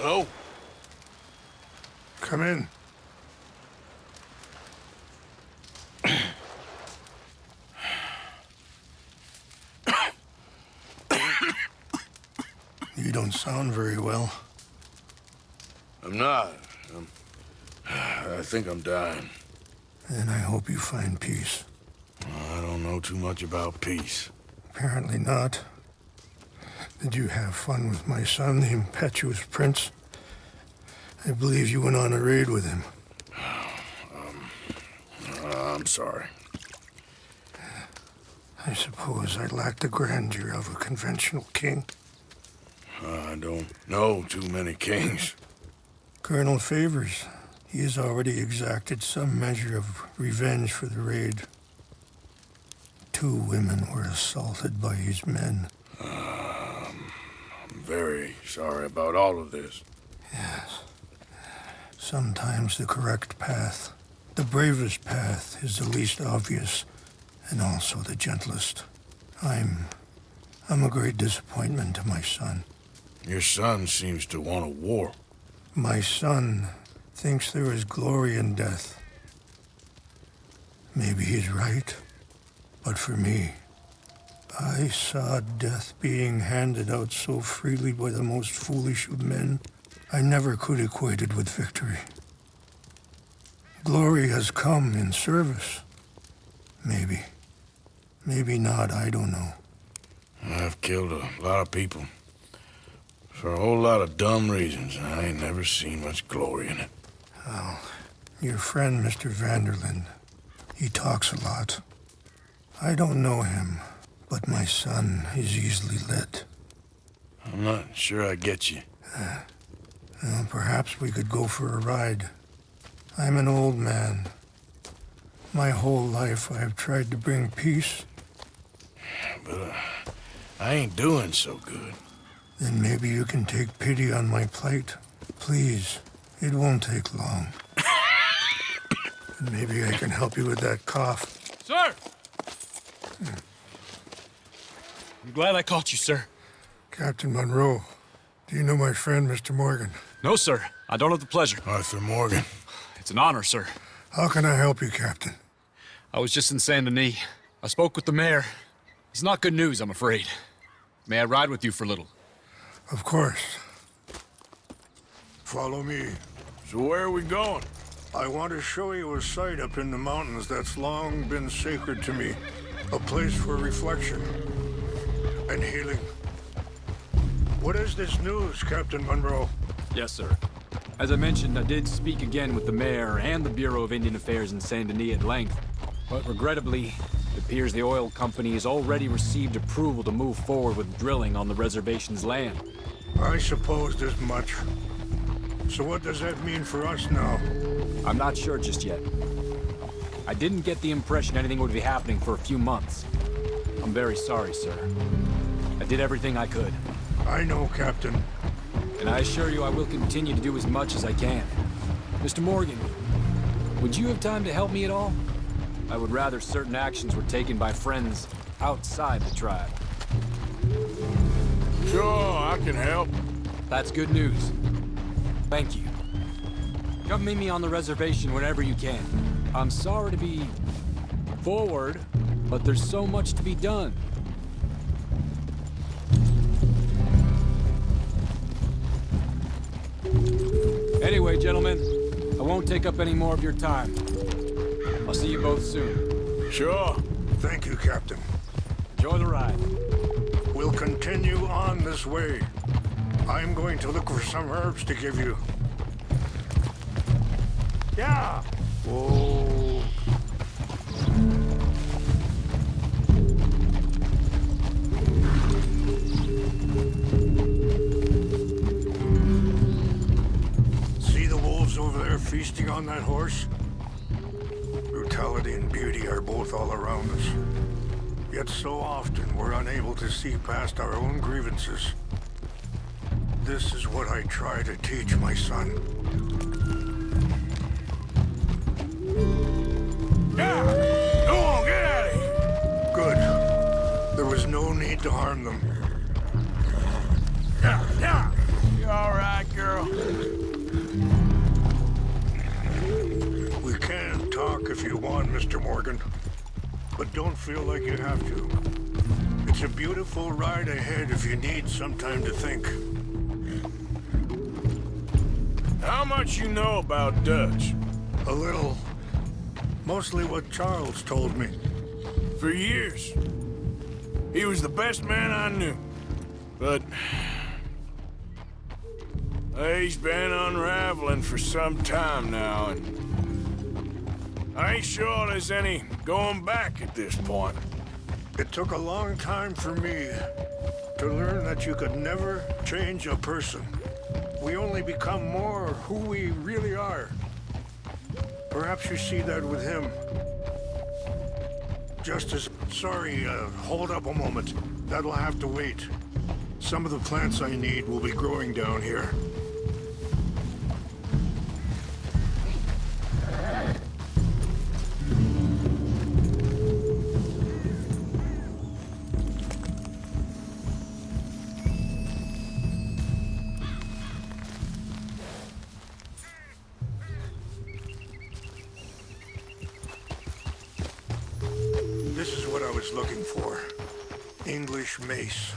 Hello? Come in. You don't sound very well. I'm not. I think I'm dying. And I hope you find peace. I don't know too much about peace. Apparently not. Did you have fun with my son, the impetuous prince? I believe you went on a raid with him. I'm sorry. I suppose I lack the grandeur of a conventional king. I don't know too many kings. Colonel Favors, he has already exacted some measure of revenge for the raid. 2 women were assaulted by his men. I'm very sorry about all of this. Yes. Sometimes the correct path, the bravest path, is the least obvious, and also the gentlest. I'm a great disappointment to my son. Your son seems to want a war. My son thinks there is glory in death. Maybe he's right, but for me, I saw death being handed out so freely by the most foolish of men, I never could equate it with victory. Glory has come in service. Maybe. Maybe not, I don't know. I've killed a lot of people. For a whole lot of dumb reasons. I ain't never seen much glory in it. Well, your friend, Mr. Vanderlyn, he talks a lot. I don't know him, but my son is easily led. I'm not sure I get you. Well, perhaps we could go for a ride. I'm an old man. My whole life I have tried to bring peace. But I ain't doing so good. Then maybe you can take pity on my plight. Please, it won't take long. And maybe I can help you with that cough. Sir! I'm glad I caught you, sir. Captain Monroe, do you know my friend, Mr. Morgan? No, sir. I don't have the pleasure. Arthur Morgan. It's an honor, sir. How can I help you, Captain? I was just in Saint Denis. I spoke with the mayor. It's not good news, I'm afraid. May I ride with you for a little? Of course. Follow me. So where are we going? I want to show you a site up in the mountains that's long been sacred to me. A place for reflection and healing. What is this news, Captain Monroe? Yes, sir. As I mentioned, I did speak again with the mayor and the Bureau of Indian Affairs in Saint Denis at length. But regrettably, it appears the oil company has already received approval to move forward with drilling on the reservation's land. I supposed as much. So what does that mean for us now? I'm not sure just yet. I didn't get the impression anything would be happening for a few months. I'm very sorry, sir. I did everything I could. I know, Captain. And I assure you I will continue to do as much as I can. Mr. Morgan, would you have time to help me at all? I would rather certain actions were taken by friends outside the tribe. Sure, I can help. That's good news. Thank you. Come meet me on the reservation whenever you can. I'm sorry to be forward, but there's so much to be done. Anyway, gentlemen, I won't take up any more of your time. I'll see you both soon. Sure. Thank you, Captain. Enjoy the ride. We'll continue on this way. I'm going to look for some herbs to give you. Yeah! Whoa. See the wolves over there feasting on that horse? Brutality and beauty are both all around us. Yet so often we're unable to see past our own grievances. This is what I try to teach my son. Yeah! Go on, get out of here! Good. There was no need to harm them. You all right, girl? We can talk if you want, Mr. Morgan. But don't feel like you have to. It's a beautiful ride ahead if you need some time to think. How much you know about Dutch? A little. Mostly what Charles told me. For years. He was the best man I knew. But... he's been unraveling for some time now, and... I ain't sure there's any going back at this point. It took a long time for me to learn that you could never change a person. We only become more who we really are. Perhaps you see that with him. Sorry, hold up a moment. That'll have to wait. Some of the plants I need will be growing down here. This is what I was looking for. English mace.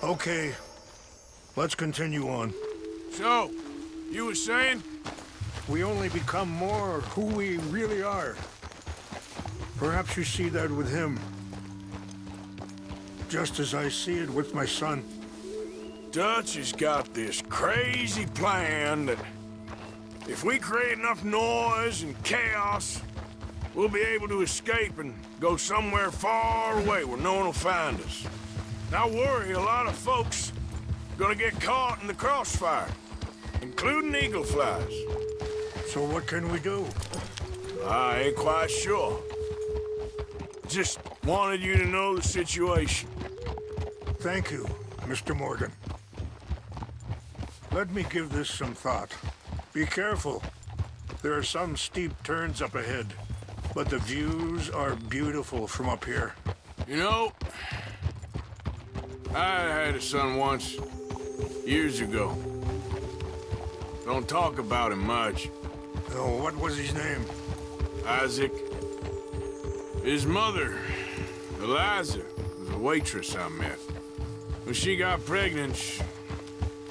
Okay, let's continue on. So, you were saying? We only become more who we really are. Perhaps you see that with him. Just as I see it with my son. Dutch has got this crazy plan that if we create enough noise and chaos, we'll be able to escape and go somewhere far away where no one will find us. And I worry a lot of folks are gonna get caught in the crossfire, including eagle flies. So what can we do? I ain't quite sure. Just wanted you to know the situation. Thank you, Mr. Morgan. Let me give this some thought. Be careful. There are some steep turns up ahead, but the views are beautiful from up here. You know, I had a son once, years ago. Don't talk about him much. Oh, what was his name? Isaac. His mother, Eliza, was a waitress I met. When she got pregnant,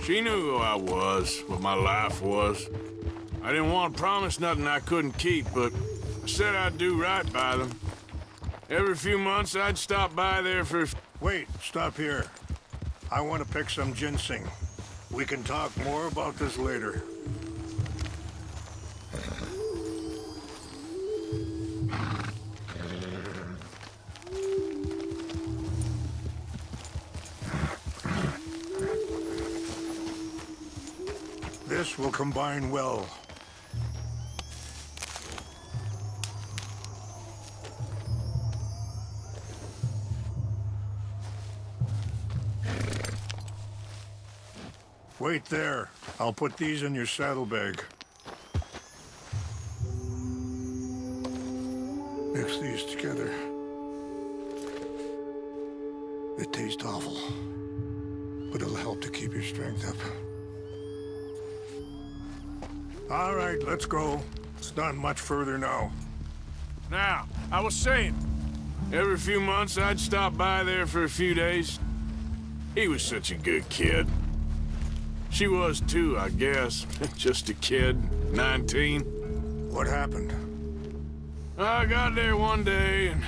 she knew who I was, what my life was. I didn't want to promise nothing I couldn't keep, but I said I'd do right by them. Every few months, I'd stop by there for... Wait, stop here. I want to pick some ginseng. We can talk more about this later. This will combine well. Wait there. I'll put these in your saddlebag. Mix these together. It tastes awful, but it'll help to keep your strength up. All right, let's go. It's not much further now. Now, I was saying, every few months I'd stop by there for a few days. He was such a good kid. She was too, I guess. Just a kid, 19. What happened? I got there one day and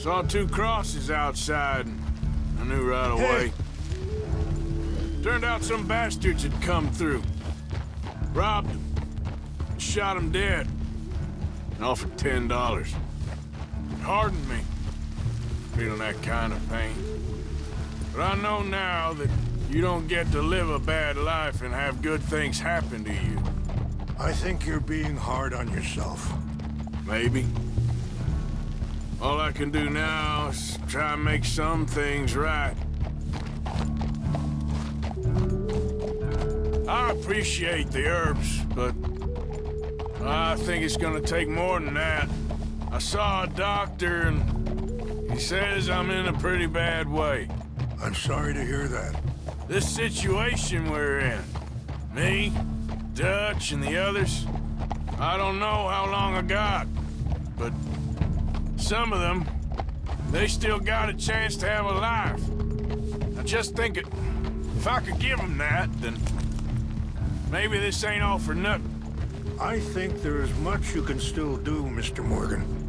saw two crosses outside, and I knew right away. Turned out some bastards had come through. Robbed him. Shot him dead. And offered $10. It hardened me, feeling that kind of pain. But I know now that you don't get to live a bad life and have good things happen to you. I think you're being hard on yourself. Maybe. All I can do now is try and make some things right. I appreciate the herbs, but I think it's gonna take more than that. I saw a doctor and he says I'm in a pretty bad way. I'm sorry to hear that. This situation we're in, me, Dutch, and the others, I don't know how long I got, but some of them, they still got a chance to have a life. I just think if I could give them that, then maybe this ain't all for nothing. I think there is much you can still do, Mr. Morgan.